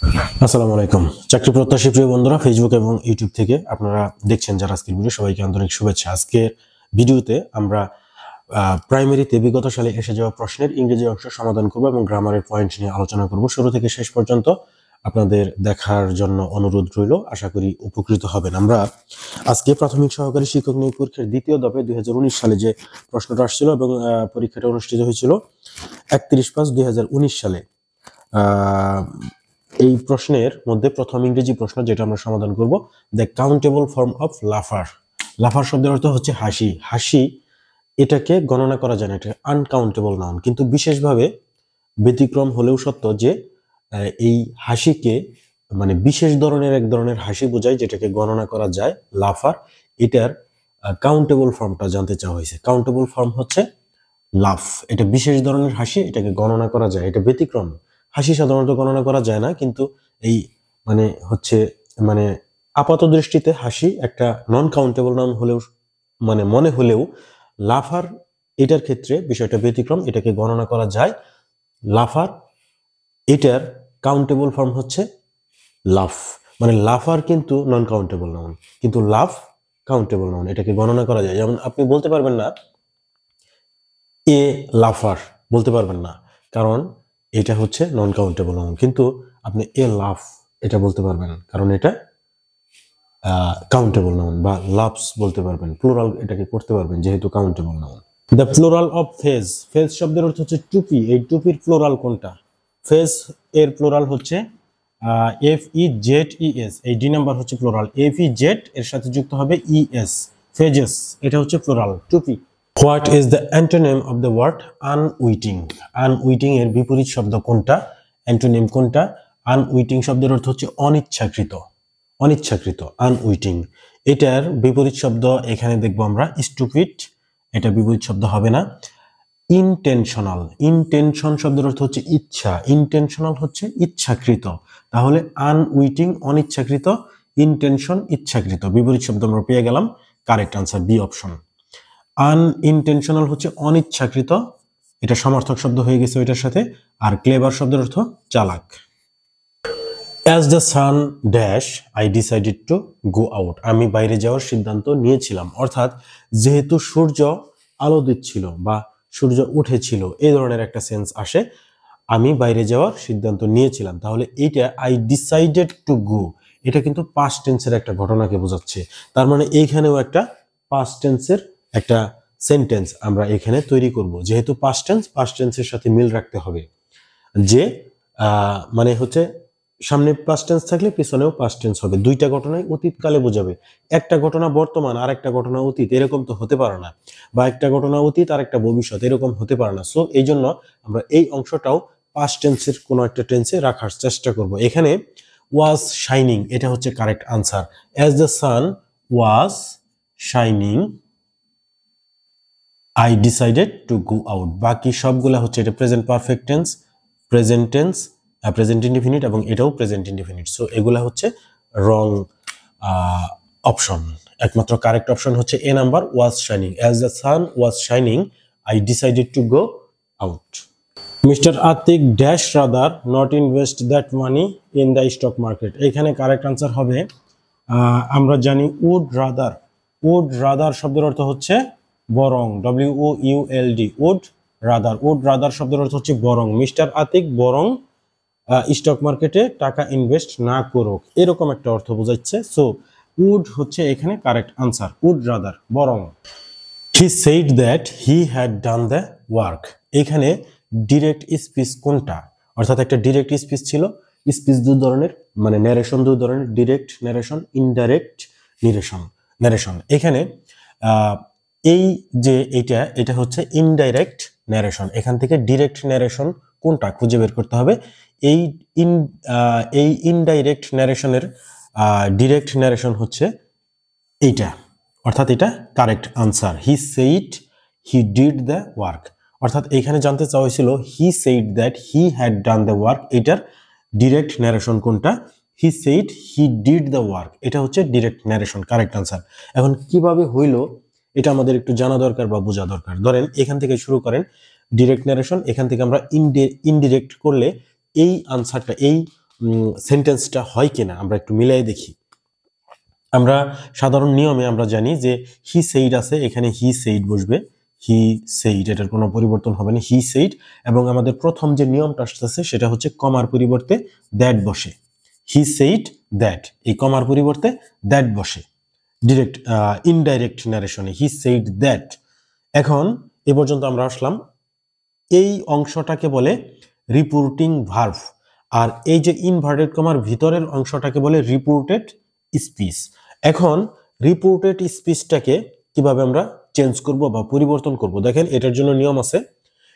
আসসালামু আলাইকুম। চাকরি প্রত্যাশী প্রিয় বন্ধুরা, ফেসবুক এবং ইউটিউব থেকে আপনারা দেখছেন যারা আজকের ভিডিও, সবাইকে আন্তরিক শুভেচ্ছা। আজকের ভিডিওতে আমরা প্রাইমারিতে বিগত সালে এসে যাওয়া প্রশ্নের ইংরেজি অংশ সমাধান করব এবং গ্রামারের পয়েন্ট নিয়ে আলোচনা করব। শুরু থেকে শেষ পর্যন্ত আপনাদের দেখার জন্য অনুরোধ রইল, আশা করি উপকৃত হবেন। আমরা আজকে প্রাথমিক সহকারী শিক্ষক নিয়োগ পরীক্ষার দ্বিতীয় দফে 2019 সালে যে প্রশ্নটা আসছিল এবং পরীক্ষাটা অনুষ্ঠিত হয়েছিল 31/5/2019 সালে। এই প্রশ্নের মধ্যে প্রথম ইংরেজি প্রশ্ন যেটা আমরা সমাধান করব, the countable form of Lafarge. Lafarge শব্দের অর্থ হচ্ছে হাসি। হাসি এটাকে গণনা করা যায় না, এটা আনকাউন্টেবল নাউন। কিন্তু বিশেষভাবে ব্যতিক্রম হলেও সত্য যে এই হাসিকে মানে বিশেষ ধরনের এক ধরনের হাসি বোঝায় যেটাকে গণনা করা যায়, লাফার। এটার কাউন্টেবল ফর্মটা জানতে চাওয়া হয়েছে। কাউন্টেবল ফর্ম হচ্ছে লাফ। এটা বিশেষ ধরনের হাসি, এটাকে গণনা করা যায়, এটা ব্যতিক্রম। হাসি সাধারণত গণনা করা যায় না, কিন্তু এই মানে আপাত দৃষ্টিতে হাসি একটা নন কাউন্টেবল নাউন হলেও মনে হলেও লাফার এটার ক্ষেত্রে বিষয়টা ব্যতিক্রম, এটাকে গণনা করা যায়। লাফার এটার কাউন্টেবল ফর্ম হচ্ছে লাফ। লাফার কিন্তু নন কাউন্টেবল নাউন, কিন্তু লাফ কাউন্টেবল নাউন, এটাকে গণনা করা যায়। যেমন আপনি বলতে পারবেন না এ লাফার, বলতে পারবেন না, কারণ এটা হচ্ছে নন কাউন্টেবল নাউন। কিন্তু আপনি এ লাফ এটা বলতে পারবেন, কারণ এটা কাউন্টেবল নাউন। বা লাভস বলতে পারবেন, প্লুরাল এটাকে করতে পারবেন যেহেতু countable noun. The plural of phase. Phase শব্দের অর্থ হচ্ছে টুপি। এই টুপির প্লুরাল কোনটা? ফেজ এর প্লুরাল হচ্ছে FEZES। এই ডি নাম্বার হচ্ছে প্লুরাল। FEZ এর সাথে যুক্ত হবে ES, ফেজেস। এটা হচ্ছে প্লুরাল, টুপি। What is the antonym of the word unwitting? Unwitting এর বিপরীত শব্দ কোনটা? অ্যান্টোনিম কোনটা? আনউইটিং শব্দের অর্থ হচ্ছে অনিচ্ছাকৃত। অনিচ্ছাকৃত, আনউইটিং। এটার বিপরীত শব্দ এখানে দেখবো আমরা স্টুপিড, এটা বিপরীত শব্দ হবে না। ইনটেনশনাল। ইনটেনশন শব্দের অর্থ হচ্ছে ইচ্ছা, ইনটেনশনাল হচ্ছে ইচ্ছাকৃত। তাহলে আনউইটিং অনিচ্ছাকৃত, ইনটেনশন ইচ্ছাকৃত। বিপরীত শব্দ আমরা পেয়ে গেলাম, correct answer B option. Unintentional হচ্ছে অনিচ্ছাকৃত, এটা সমার্থক শব্দ হয়ে গেছে ওইটার সাথে। আর ক্লেভার শব্দের অর্থ চালাক। As the sun dash I decided to go out. আমি বাইরে যাওয়ার সিদ্ধান্ত নিয়েছিলাম। অর্থাৎ যেহেতু সূর্য আলো দিচ্ছিল বা সূর্য উঠেছিল, এই ধরনের একটা সেন্স আসে। আমি বাইরে যাওয়ার সিদ্ধান্ত নিয়েছিলাম, তাহলে এইটা আই ডিসাইডেড টু গো, এটা কিন্তু পাস্ট টেন্সের একটা ঘটনাকে বোঝাচ্ছে। তার মানে এইখানেও একটা পাস্ট টেন্সের একটা সেন্টেন্স আমরা এখানে তৈরি করব। যেহেতু পাস্ট টেন্স, পাস্ট টেন্সের সাথে মিল রাখতে হবে। যে মানে হচ্ছে সামনে পাস্ট টেন্স থাকলে পিছনেও পাস্ট টেন্স হবে। দুইটা ঘটনাই অতীতকালে বোঝাবে। একটা ঘটনা বর্তমান আর একটা ঘটনা অতীত, এরকম তো হতে পারে না। বা একটা ঘটনা অতীত আর একটা ভবিষ্যৎ, এরকম হতে পারে না। সো এই জন্য আমরা এই অংশটাও পাস্ট টেন্সের কোনো একটা টেন্সে রাখার চেষ্টা করব। এখানে ওয়াজ শাইনিং, এটা হচ্ছে correct answer. As the sun was shining I decided to go out. বাকি সবগুলা হচ্ছে এটা present perfect tense, present tense, present indefinite, এবং এটাও প্রেজেন্ট ইনডিফিনিট। সো এগুলা হচ্ছে রং অপশন। একমাত্র কারেক্ট অপশন হচ্ছে A number, was shining. As the sun was shining I decided to go out. Mr Atiq dash rather not invest that money in the stock market. এখানে correct answer হবে, আমরা জানি would rather. Would rather শব্দের অর্থ হচ্ছে বরং, WOULD, would rather. Would rather শব্দের অর্থ হচ্ছে বরং। মিস্টার আতিক বরং স্টক মার্কেটে টাকা ইনভেস্ট না করুক, এরকম একটা অর্থ বোঝাচ্ছে। সো উড হচ্ছে এখানে কারেক্ট আনসার, উড রাদার, বরং। হি said that he had done the work. এখানে ডিরেক্ট স্পিচ কোনটা? অর্থাৎ একটা ডিরেক্ট স্পিচ ছিল। স্পিচ দুই ধরনের, মানে ন্যারেশন দুই ধরনের, ডিরেক্ট ন্যারেশন, ইনডাইরেক্ট ন্যারেশন। এখানে এই যে এটা হচ্ছে ইনডাইরেক্ট ন্যারেশন। এখান থেকে ডিরেক্ট ন্যারেশন কোনটা খুঁজে বের করতে হবে। এই ইনডাইরেক্ট ন্যারেশনের ডিরেক্ট ন্যারেশন হচ্ছে এইটা, অর্থাৎ এটা correct answer. He said he did the work. অর্থাৎ এখানে জানতে চাওয়া হয়েছিল হি said that he had done the work, এটার ডিরেক্ট ন্যারেশন কোনটা? He said he did the work, এটা হচ্ছে ডিরেক্ট ন্যারেশন, কারেক্ট আনসার। এখন কিভাবে হইলো এটা আমাদের একটু জানা দরকার বা বোঝা দরকার। ধরেন এখান থেকে শুরু করেন ডিরেক্ট ন্যারেশন, এখান থেকে আমরা ইনডিরেক্ট করলে এই আনসারটা, এই সেন্টেন্সটা হয় কিনা আমরা একটু মিলাই দেখি। আমরা সাধারণ নিয়মে আমরা জানি যে হি সেইড আছে, এখানে হি সেইড বসবে, হি সেইড, এটার কোনো পরিবর্তন হবে না, হি সেইড। এবং আমাদের প্রথম যে নিয়মটা আসতেছে সেটা হচ্ছে কমার পরিবর্তে দ্যাট বসে, হি সেইড দ্যাট, এই কমার পরিবর্তে দ্যাট বসে ডিরেক্ট ইনডাইরেক্ট ন্যারেশনে, হি সেইড দ্যাট। এখন এ পর্যন্ত আমরা আসলাম, এই অংশটাকে বলে রিপোর্টিং ভার্ব, আর এই যে ইনভার্টেড কমার ভিতরের অংশটাকে বলে রিপোর্টেড স্পিচ। এখন রিপোর্টেড স্পিচটাকে কিভাবে আমরা চেঞ্জ করব বা পরিবর্তন করব, দেখেন এটার জন্য নিয়ম আছে।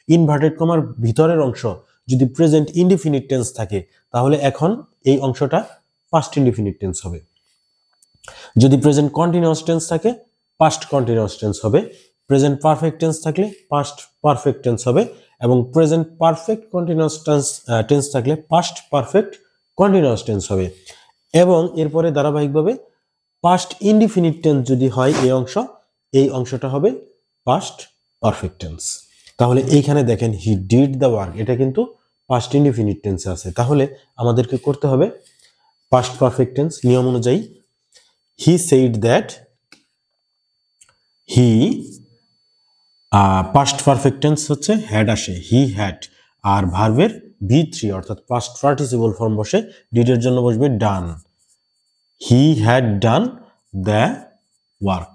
ইনভার্টেড কমার ভিতরের অংশ যদি প্রেজেন্ট ইনডিফিনিট টেন্স থাকে তাহলে এখন এই অংশটা পাস্ট ইনডিফিনিট টেন্স হবে। যদি প্রেজেন্ট কন্টিনিউয়াস টেন্স থাকে পাস্ট কন্টিনিউয়াস টেন্স হবে, প্রেজেন্ট পারফেক্ট টেন্স থাকলে পাস্ট পারফেক্ট টেন্স হবে, এবং প্রেজেন্ট পারফেক্ট কন্টিনিউয়াস টেন্স থাকলে পাস্ট পারফেক্ট কন্টিনিউয়াস টেন্স হবে। এবং এরপরে ধারাবাহিকভাবে পাস্ট ইনডিফিনিট টেন্স যদি হয় এই অংশটা হবে পাস্ট পারফেক্ট টেন্স। তাহলে এইখানে দেখেন হি ডিড দ্য ওয়ার্ক, এটা কিন্তু পাস্ট ইনডিফিনিট টেন্সে আছে, তাহলে আমাদেরকে করতে হবে পাস্ট পারফেক্ট টেন্স নিয়ম অনুযায়ী। হি said that, he past perfect tense হচ্ছে হ্যাড আসে, হি হ্যাড, আর ভার্বের V3 অর্থাৎ পাস্ট পার্টিসিপল ফর্ম বসে, ডিডের জন্য বসবে done, he had done the work.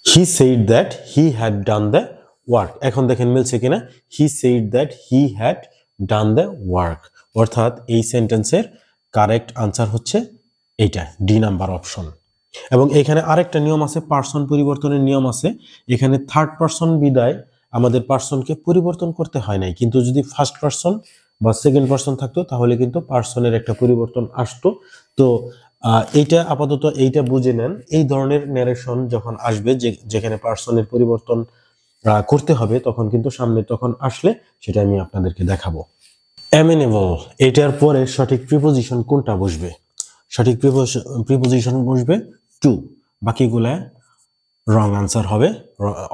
He said that he had done the work, এখন দেখেন মিলছে কিনা, he said that he had done the work, অর্থাৎ এই সেন্টেন্সের কারেক্ট আনসার হচ্ছে এইটা, ডি নাম্বার অপশন। এবং এখানে আরেকটা নিয়ম আছে, পার্সন পরিবর্তনের নিয়ম আছে। এখানে থার্ড পার্সন বিদায় আমাদের পার্সনকে পরিবর্তন করতে হয় নাই, কিন্তু যদি ফার্স্ট পার্সন বা সেকেন্ড পার্সন থাকতো তাহলে কিন্তু পার্সনের একটা পরিবর্তন আসতো। তো এইটা আপাতত এইটা বুঝে নেন, এই ধরনের ন্যারেশন যখন আসবে যেখানে পার্সনের পরিবর্তন করতে হবে তখন কিন্তু সামনে তখন আসলে সেটা আমি আপনাদেরকে দেখাবো। অ্যামেনেবল, এটার পরে সঠিক প্রিপোজিশন কোনটা বসবে? সঠিক প্রিপোজিশন বসবে টু, বাকিগুলা রং আনসার হবে,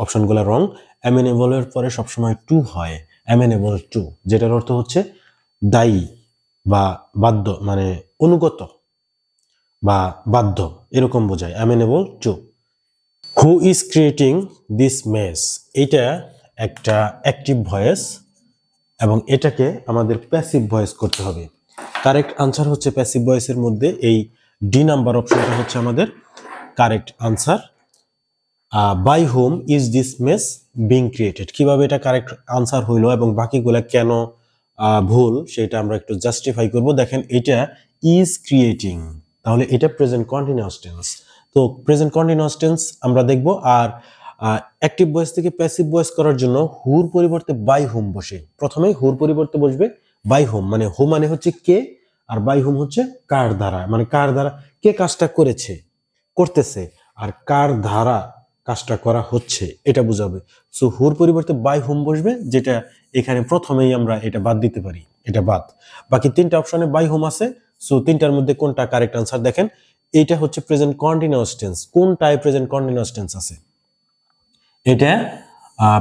অপশনগুলো রং। অ্যামেনেবলের পরে সবসময় টু হয়, অ্যামেনেবল টু, যেটার অর্থ হচ্ছে দায়ী বা বাধ্য, মানে অনুগত বা বাধ্য এরকম বোঝায়, amenable to. Who is creating this mess, এটা একটা অ্যাক্টিভ ভয়েস এবং এটাকে আমাদের প্যাসিভ ভয়েস করতে হবে। কারেক্ট আনসার হচ্ছে প্যাসিভ ভয়েসের মধ্যে এই ডি নাম্বার অপশনটা হচ্ছে আমাদের correct answer. By whom is this mess being created, কিভাবে এটা কারেক্ট আনসার হইলো এবং বাকিগুলা কেন ভুল সেটা আমরা একটু জাস্টিফাই করব। দেখেন এটা ইজ ক্রিয়েটিং, তাহলে এটা প্রেজেন্ট কন্টিনিউয়াস টেন্স, তো প্রেজেন্ট কন্টিনিউয়াস টেন্স আমরা দেখব। আর অ্যাক্টিভ ভয়েস থেকে প্যাসিভ ভয়েস করার জন্য হুর পরিবর্তে বাই হোম বসে, প্রথমে হুর পরিবর্তে বসবে বাই হোম, মানে হু মানে হচ্ছে কে, আর বাই হোম হচ্ছে কার দ্বারা, মানে কার দ্বারা কে কাজটা করতেছে আর কার দ্বারা কাজটা করা হচ্ছে এটা বুঝাবে। সো হুর পরিবর্তে বাই হোম বসবে, যেটা এখানে প্রথমেই আমরা এটা বাদ দিতে পারি, এটা বাদ। বাকি তিনটা অপশনে বাই হোম আছে, সো তিনটার মধ্যে কোনটা কারেক্ট আনসার? দেখেন এইটা হচ্ছে প্রেজেন্ট কন্টিনিউয়াস টেন্স, কোনটায় প্রেজেন্ট কন্টিনিউয়াস টেন্স আছে? এটা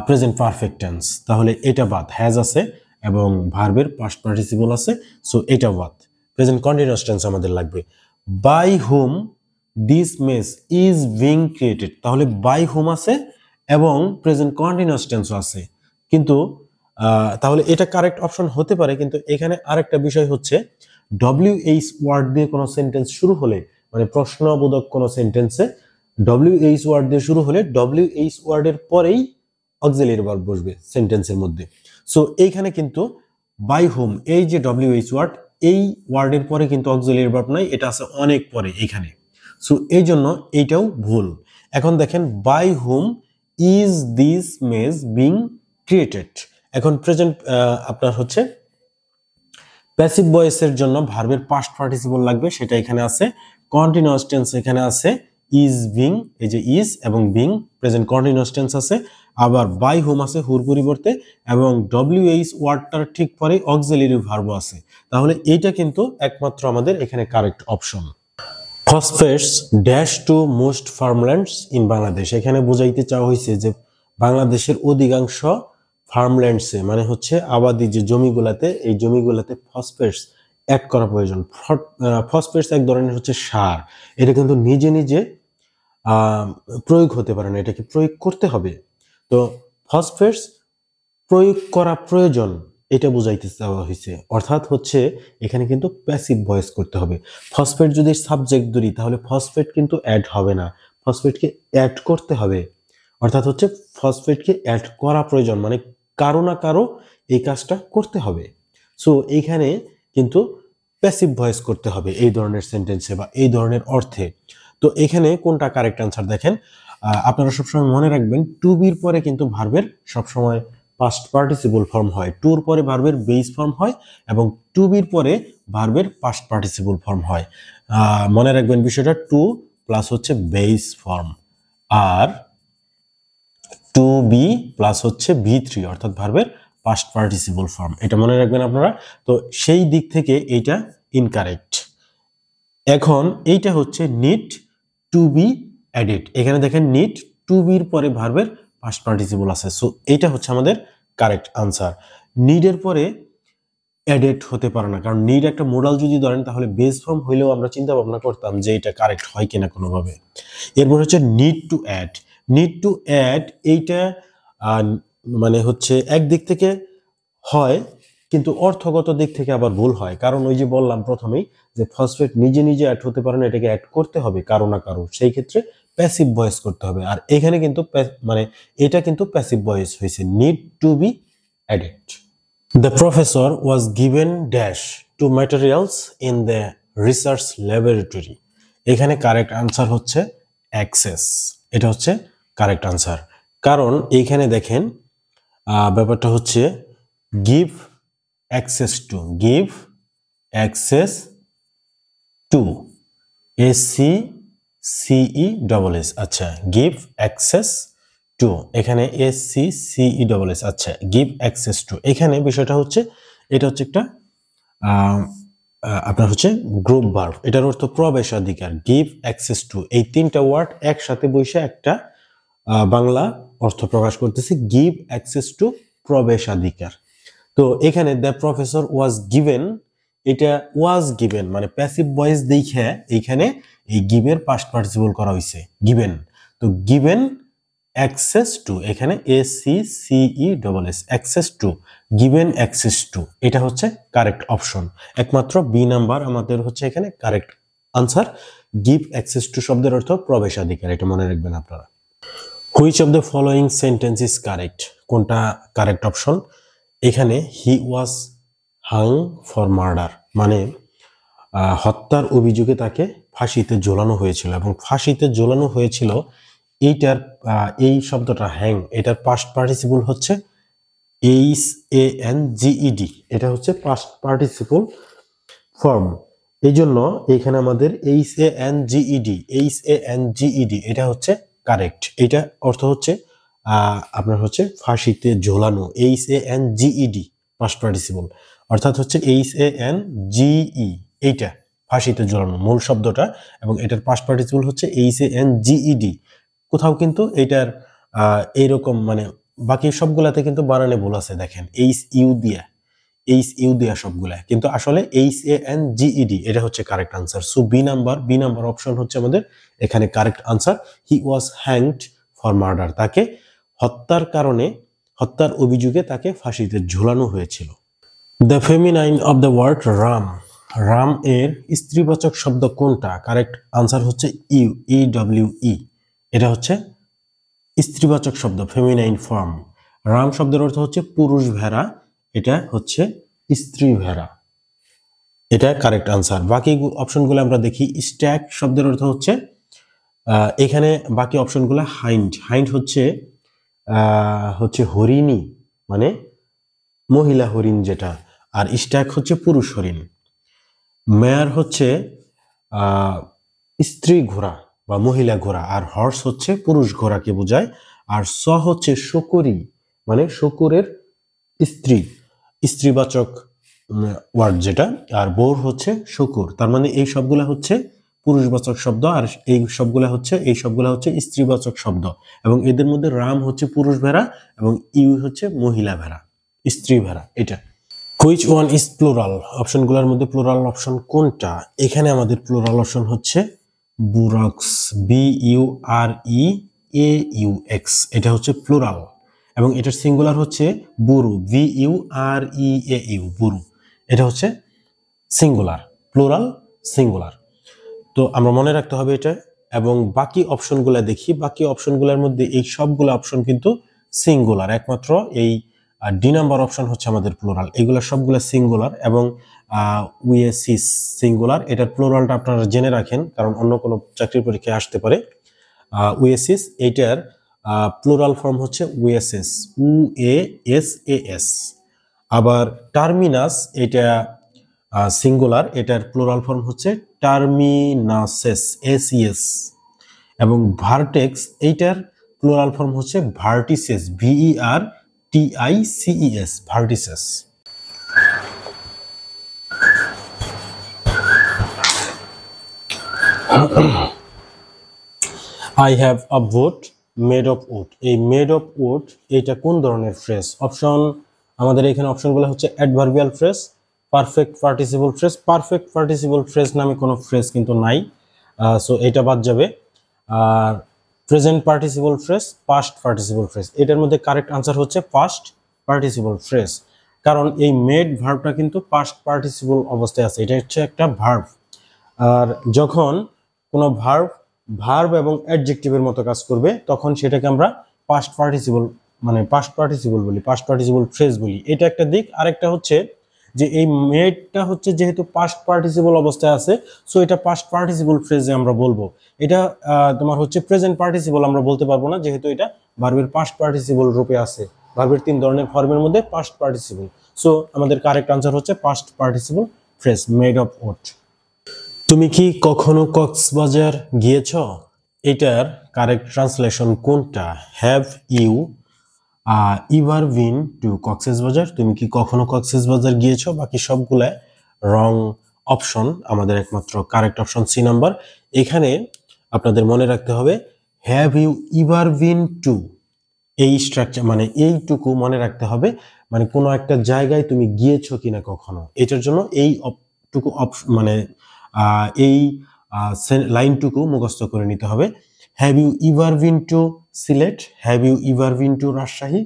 প্রেজেন্ট পারফেক্ট টেন্স, তাহলে এটা বাদ, হ্যাজ আছে এবং ভার্বের পাস্ট পার্টিসিপল আছে, সো এটা বাদ, প্রেজেন্ট কন্টিনিউয়াস টেন্স আমাদের লাগবে। By whom this mess is being created, তাহলে বাই হোম আছে এবং প্রেজেন্ট কন্টিনিউয়াস টেন্সও আছে, কিন্তু তাহলে এটা কারেক্ট অপশন হতে পারে। কিন্তু এখানে আরেকটা বিষয় হচ্ছে WH ওয়ার্ড দিয়ে কোনো সেন্টেন্স শুরু হলে, মানে প্রশ্নবোধক কোনো সেন্টেন্সে WH ওয়ার্ড দিয়ে শুরু হলে WH ওয়ার্ডের পরেই অক্সিলিয়ারি ভার্ব বসবে সেন্টেন্সের মধ্যে। সো এইখানে কিন্তু বাই হোম, এই যে WH ওয়ার্ড, এই ওয়ার্ডের পরে কিন্তু অক্সিলিয়ারি ভার্ব নাই, এটা আছে অনেক পরে এইখানে, সো এই জন্য এইটাও ভুল। এখন দেখেন by whom is this mess being created, এখন প্রেজেন্ট আপনার হচ্ছে প্যাসিভ ভয়েসের জন্য ভার্বের পাস্ট পার্টিসিপল লাগবে, সেটা এখানে আছে। কন্টিনিউয়াস টেন্স এখানে আছে ইজ বিং, এই যে ইজ এবং বিং প্রেজেন্ট কন্টিনিউয়াস টেন্স আছে, আবার বাই হোম আছে হুর পরিবর্তে, এবং WH ওয়ার্ডটার ঠিক পরে অক্সিলিয়ারি ভার্ব আছে, তাহলে এইটা কিন্তু একমাত্র আমাদের এখানে correct option. Phosphates dash to most farmlands in Bangladesh, এখানে বোঝাইতে চাওয়া হয়েছে যে বাংলাদেশের অধিকাংশ ফার্মল্যান্ডসে মানে হচ্ছে আবাদি যে জমিগুলাতে, এই জমিগুলাতে ফসফেটস অ্যাড করা প্রয়োজন। ফসফেটস এক ধরনের হচ্ছে সার, এটা কিন্তু নিজে নিজে প্রয়োগ হতে পারে না, এটাকে প্রয়োগ করতে হবে। তো ফসফেটস প্রয়োগ করা প্রয়োজন, এটা বুঝাইতে চাওয়া হয়েছে। অর্থাৎ হচ্ছে এখানে কিন্তু প্যাসিভ ভয়েস করতে হবে। ফসফেট যদি সাবজেক্ট ধরি তাহলে ফসফেট কিন্তু অ্যাড হবে না, ফসফেটকে অ্যাড করতে হবে। অর্থাৎ হচ্ছে ফসফেটকে অ্যাড করা প্রয়োজন, মানে কারো না কারো এই কাজটা করতে হবে। সো এইখানে কিন্তু প্যাসিভ ভয়েস করতে হবে এই ধরনের সেন্টেন্সে বা এই ধরনের অর্থে। তো এখানে কোনটা কারেক্ট আনসার দেখেন, আপনারা সবসময় মনে রাখবেন টু বির পরে কিন্তু ভার্বের সবসময় পাস্ট পার্টিসিপল ফর্ম হয়, টুর পরে ভার্বের বেস ফর্ম হয় এবং টু বির পরে ভার্বের পাস্ট পার্টিসিপল ফর্ম হয়। মনে রাখবেন বিষয়টা, টু প্লাস হচ্ছে বেস ফর্ম আর টু বি প্লাস হচ্ছে V3 অর্থাৎ ভার্বের পাস্ট পার্টিসিপল ফর্ম, এটা মনে রাখবেন আপনারা। তো সেই দিক থেকে এইটা ইনকারেক্ট। এখন এইটা হচ্ছে নিড টু বি অ্যাডেড, এখানে দেখেন নিড টু বির পরে ভার্বের পাস্ট পার্টিসিপল আছে, সো এইটা হচ্ছে আমাদের কারেক্ট আনসার। নিডের পরে অ্যাডেড হতে পারে না, কারণ নিড একটা মোডাল যদি ধরেন তাহলে বেস ফর্ম হইলেও আমরা চিন্তা ভাবনা করতাম যে এটা কারেক্ট হয় কিনা কোনোভাবে। এরপর হচ্ছে need to add, need to add এইটা মানে হচ্ছে একদিক থেকে হয় কিন্তু অর্থগত দিক থেকে আবার ভুল হয়, কারণ ওই যে বললাম প্রথমেই যে ফসফেট নিজে নিজে অ্যাড হতে পারে না, এটাকে অ্যাড করতে হবে কারো না কারো, সেই ক্ষেত্রে প্যাসিভ ভয়েস করতে হবে। আর এখানে কিন্তু মানে এটা কিন্তু প্যাসিভ ভয়েস হয়েছে, need to be added. The professor was given dash to materials in the research laboratory. এখানে কারেক্ট আনসার হচ্ছে অ্যাক্সেস, এটা হচ্ছে কারেক্ট আনসার। কারণ এইখানে দেখেন ব্যাপারটা হচ্ছে give access to, give access to, ACCESS, আচ্ছা গিভ অ্যাক্সেস টু, এখানে ACCESS, আচ্ছা গিভ অ্যাক্সেস টু। এখানে বিষয়টা হচ্ছে এটা হচ্ছে একটা আপনার হচ্ছে গ্রুপ ভার্ব, এটার অর্থ প্রবেশাধিকার। গিভ অ্যাক্সেস টু, এই তিনটা ওয়ার্ড একসাথে বসে একটা বাংলা অর্থ প্রকাশ করতেছে, গিভ অ্যাক্সেস টু প্রবেশাধিকার। তো এখানে দ্য প্রফেসর ওয়াজ গিভেন, এটা ওয়াজ গিভেন মানে প্যাসিভ ভয়েস দেখে এইখানে এই গিভের পাস্ট পার্টিসিপল করা হয়েছে গিভেন। তো গিভেন অ্যাক্সেস টু, এখানে ACCESS, access to, given access to, এটা হচ্ছে কারেক্ট অপশন। একমাত্র বি নাম্বার আমাদের হচ্ছে এখানে correct answer. Give access to শব্দের অর্থ প্রবেশাধিকার, এটা মনে রাখবেন আপনারা। Which of the following sentence is correct, কোনটা কারেক্ট অপশন? এখানে হি ওয়াজ হাং ফর মার্ডার মানে হত্যার অভিযোগে তাকে ফাঁসিতে ঝোলানো হয়েছিল, এবং ফাঁসিতে ঝোলানো হয়েছিল এইটার এই শব্দটা হ্যাং, এটার পাস্ট পার্টিসিপল হচ্ছে HANGED, এটা হচ্ছে পাস্ট পার্টিসিপল ফর্ম। এই জন্য এখানে আমাদের HANGED এটা হচ্ছে কারেক্ট। এটা অর্থ হচ্ছে আপনার হচ্ছে ফাঁসিতে ঝোলানো, HANGED পাস্ট পার্টিসিপল, অর্থাৎ হচ্ছে HANGE, এইটা ফাঁসিতে ঝোলানো মূল শব্দটা, এবং এটার পাস্ট পার্টিসিপল হচ্ছে HANGED। কোথাও কিন্তু এটার এইরকম মানে বাকি সবগুলাতে কিন্তু বানানে ভুল আছে, দেখেন HU দিয়া সবগুলা, কিন্তু আসলে HANGED এটা হচ্ছে correct answer. So B number option হচ্ছে আমাদের এখানে correct answer. He was hanged for murder, তাকে হত্যার অভিযোগে তাকে ফাঁসিতে ঝুলানো হয়েছিল। The feminine of the word Ram, Ram এর স্ত্রীবাচক শব্দ কোনটা? কারেক্ট আনসার হচ্ছে EWE, এটা হচ্ছে স্ত্রীবাচক শব্দ, ফেমিনাইন ফর্ম। রাম শব্দের অর্থ হচ্ছে পুরুষ ভেড়া, এটা হচ্ছে স্ত্রী ভেড়া, এটা কারেক্ট আনসার। বাকি অপশনগুলো আমরা দেখি। স্ট্যাক শব্দের অর্থ হচ্ছে এখানে বাকি অপশনগুলো হাইন্ড হচ্ছে হরিণী মানে মহিলা হরিণ যেটা, আর স্ট্যাক হচ্ছে পুরুষ হরিণ। মেয়ার হচ্ছে স্ত্রী ঘোড়া বা মহিলা ঘোড়া, আর হর্স হচ্ছে পুরুষ ঘোড়াকে বোঝায়। আর হচ্ছে শকুরি মানে শকুরের স্ত্রীবাচক ওয়ার্ড যেটা, আর বোর হচ্ছে শকুর। তার মানে এই সবগুলা হচ্ছে পুরুষবাচক শব্দ, আর এই সবগুলা হচ্ছে স্ত্রীবাচক শব্দ, এবং এদের মধ্যে রাম হচ্ছে পুরুষ ভেড়া এবং ইউ হচ্ছে মহিলা ভেড়া, স্ত্রী ভেড়া। এটা হুইচ ওয়ান ইজ প্লুরাল, অপশনগুলোর মধ্যে প্লুরাল অপশন কোনটা? এখানে আমাদের প্লুরাল অপশন হচ্ছে বুরক্স, BUREAUX, এটা হচ্ছে প্লুরাল, এবং এটার সিঙ্গুলার হচ্ছে বুরু, BUREAU, বুরু, এটা হচ্ছে সিঙ্গুলার, প্লুরাল সিঙ্গুলার। তো আমরা মনে রাখতে হবে এটা। এবং বাকি অপশনগুলো দেখি, বাকি অপশনগুলোর মধ্যে এই সবগুলো অপশন কিন্তু সিঙ্গুলার, একমাত্র এই ডি নাম্বার অপশন হচ্ছে আমাদের প্লুরাল, এগুলো সবগুলো সিঙ্গুলার। এবং উইএসিস সিঙ্গুলার, এটার প্লুরালটা আপনারা জেনে রাখেন, কারণ অন্য কোনো চাকরির পরীক্ষায় আসতে পারে। উইএসিস এইটার প্লুরাল ফর্ম হচ্ছে উএসএস, UASAS। আবার টার্মিনাস, এটা সিঙ্গুলার, এটার প্লুরাল ফর্ম হচ্ছে টার্মিনাসেস, ACS। এবং ভার্টেক্স, এইটার প্লুরাল ফর্ম হচ্ছে vertices, VERTICES, vertices. I have a boat made of wood, এই made of wood এটা কোন ধরনের ফ্রেজ? অপশন আমাদের এখানে অপশনগুলো হচ্ছে adverbial phrase, perfect participle phrase. Perfect participle phrase নামে কোনো ফ্রেজ কিন্তু নাই, সো এটা বাদ যাবে। আর present participle phrase, past participle phrase, এটার মধ্যে কারেক্ট আনসার হচ্ছে পাস্ট পার্টিসিপল ফ্রেজ, কারণ এই মেড ভার্বটা কিন্তু পাস্ট পার্টিসিপল অবস্থায় আছে, এটা হচ্ছে একটা ভার্ব। আর যখন কোনো ভার্ব এবং অ্যাডজেক্টিভের মতো কাজ করবে তখন সেটাকে আমরা পাস্ট পার্টিসিপল বলি, পাস্ট পার্টিসিপল ফ্রেজ বলি, এটা একটা দিক। আরেকটা হচ্ছে যে এই মেডটা হচ্ছে যেহেতু পাস্ট পার্টিসিপল অবস্থায় আছে, সো এটা পাস্ট পার্টিসিপল ফ্রেজে আমরা বলবো। এটা তোমার হচ্ছে প্রেজেন্ট পার্টিসিপল আমরা বলতে পারবো না, যেহেতু এটা ভার্বের পাস্ট পার্টিসিপল রূপে আছে। ভার্বের 3 ধরনের ফর্মের মধ্যে পাস্ট পার্টিসিপল, সো আমাদের কারেক্ট আনসার হচ্ছে past participle phrase, made of oat. তুমি কি কখনো কক্সবাজার গিয়েছ? এটার কারেক্ট ট্রান্সলেশন কোনটা? Have you ever been to Cox's Bazar, তুমি কি কখনো কক্সবাজার গিয়েছো? বাকি সবগুলা রং অপশন, আমাদের একমাত্র কারেক্ট অপশন সি নাম্বার। এখানে আপনাদের মনে রাখতে হবে have you ever been to, এই স্ট্রাকচার মানে এইটুকু মনে রাখতে হবে, মানে কোনো একটা জায়গায় তুমি গিয়েছো কিনা কখনো, এটার জন্য এইটুকু মানে এই লাইনটুকু মুখস্থ করে নিতে হবে। Have you ever been to Sylhet, have you ever been to Rajshahi,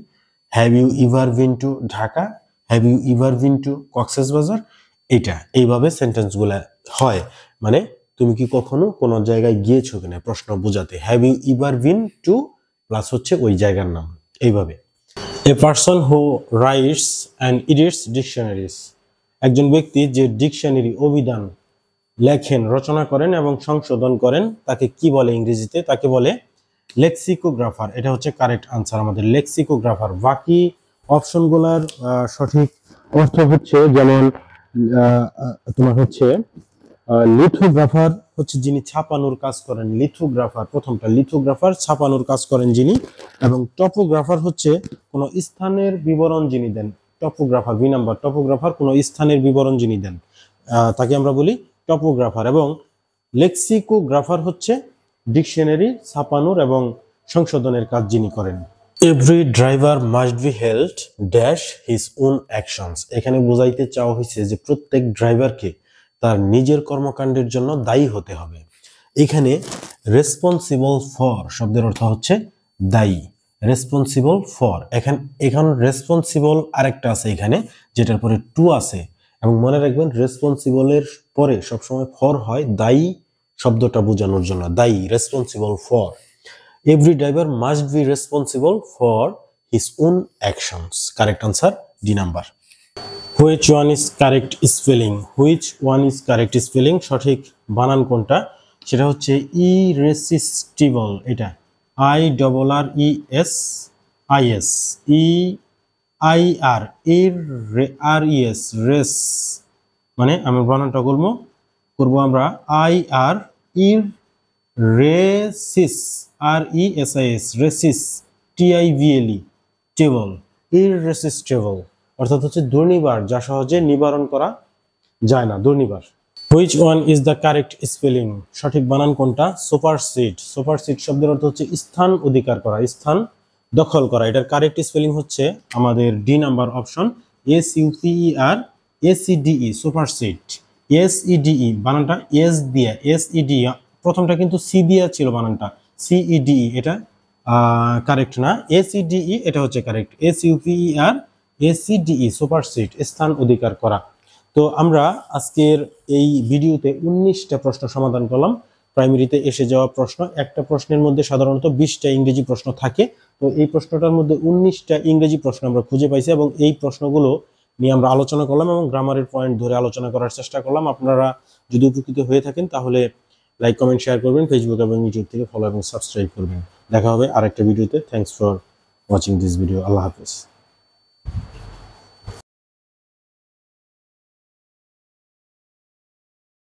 have you ever been to Dhaka, have you ever been to Cox's Bazar. এটা এইভাবে সেন্টেন্সগুলা হয়, মানে তুমি কি কখনো কোনো জায়গায় গিয়েছো কিনা প্রশ্ন বোঝাতে, have you ever been to plus হচ্ছে ওই জায়গার নাম, এইভাবে। A person who writes and edits dictionaries, একজন ব্যক্তি যে ডিকশনারি, অভিধান লেখেন, রচনা করেন এবং সংশোধন করেন, তাকে কি বলে ইংরেজিতে? তাকে বলে লেক্সিকোগ্রাফার। এটা হচ্ছে কারেক্ট আনসার আমাদের, লেক্সিকোগ্রাফার। বাকি অপশনগুলোর সঠিক অর্থ হচ্ছে যেমন তোমার হচ্ছে লিথোগ্রাফার হচ্ছে যিনি ছাপানোর কাজ করেন, লিথোগ্রাফার প্রথমটা, লিথোগ্রাফার ছাপানোর কাজ করেন যিনি, এবং টপোগ্রাফার হচ্ছে কোনো স্থানের বিবরণ যিনি দেন, টপোগ্রাফার, বি নাম্বার, টপোগ্রাফার কোনো স্থানের বিবরণ যিনি দেন তাকে আমরা বলি টপোগ্রাফার। এবং লেক্সিকোগ্রাফার হচ্ছে ডিকশনারি ছাপানোর এবং সংশোধনের কাজ যিনি করেন। Every driver must be held dash his own actions, এখানে বোঝাইতে চাওয়া হয়েছে যে প্রত্যেক ড্রাইভারকে তার নিজের কর্মকাণ্ডের জন্য দায়ী হতে হবে। এখানে রেসপন্সিবল ফর শব্দের অর্থ হচ্ছে দায়ী, রেসপন্সিবল ফর। এখন রেসপন্সিবল আরেকটা আছে এখানে, যেটার পরে টু আছে, এবং মনে রাখবেন রেসপন্সিবলের পরে সবসময় ফর হয়, দায়ী শব্দটা বোঝানোর জন্য, দায়ী, responsible for. Every driver must be responsible for his own actions, correct answer D number. Which one is correct spelling, which one is correct spelling, সঠিক বানান কোনটা? সেটা হচ্ছে ইরেসিস্টিবল, এটা IRRESIS, EIR, RES, রেস, মানে আমি বানানটা করবো আমরা IR, রেসিস, RESIS, রেসিস, TIVLE, টেবল, ইররেসিস্টেবল অর্থাৎ হচ্ছে দুর্নিবার, যা সহজে নিবারণ করা যায় না, Durnibar. Which one is the correct spelling? সঠিক বানান কোনটা? সুপারসিড। সুপারসিড শব্দের অর্থ হচ্ছে স্থান অধিকার করা, স্থান দখল করা। এটার কারেক্ট স্পেলিং হচ্ছে আমাদের D number option, SUPER supersede. SEDE বানানটা এস দিয়ে, SEDE প্রথমটা কিন্তু সি দিয়া ছিল বানানটা, CEDE এটা কারেক্ট না, SEDE এটা হচ্ছে কারেক্ট। SUPER সুপারসিড, স্থান অধিকার করা। তো আমরা আজকের এই ভিডিওতে 19টা প্রশ্ন সমাধান করলাম। প্রাইমারিতে এসে যাওয়া প্রশ্ন, একটা প্রশ্নের মধ্যে সাধারণত 20টা ইংরেজি প্রশ্ন থাকে। তো এই প্রশ্নটার মধ্যে 19টা ইংরেজি প্রশ্ন আমরা খুঁজে পাইছি এবং এই প্রশ্নগুলো নিয়ে আমরা আলোচনা করলাম এবং গ্রামারের পয়েন্ট ধরে আলোচনা করার চেষ্টা করলাম। আপনারা যদি উপকৃত হয়ে থাকেন তাহলে লাইক, কমেন্ট, শেয়ার করবেন, ফেসবুক এবং ইউটিউব থেকে ফলো এবং সাবস্ক্রাইব করবেন। দেখা হবে আরেকটা ভিডিওতে। Thanks for watching this video. আল্লাহ হাফেজ।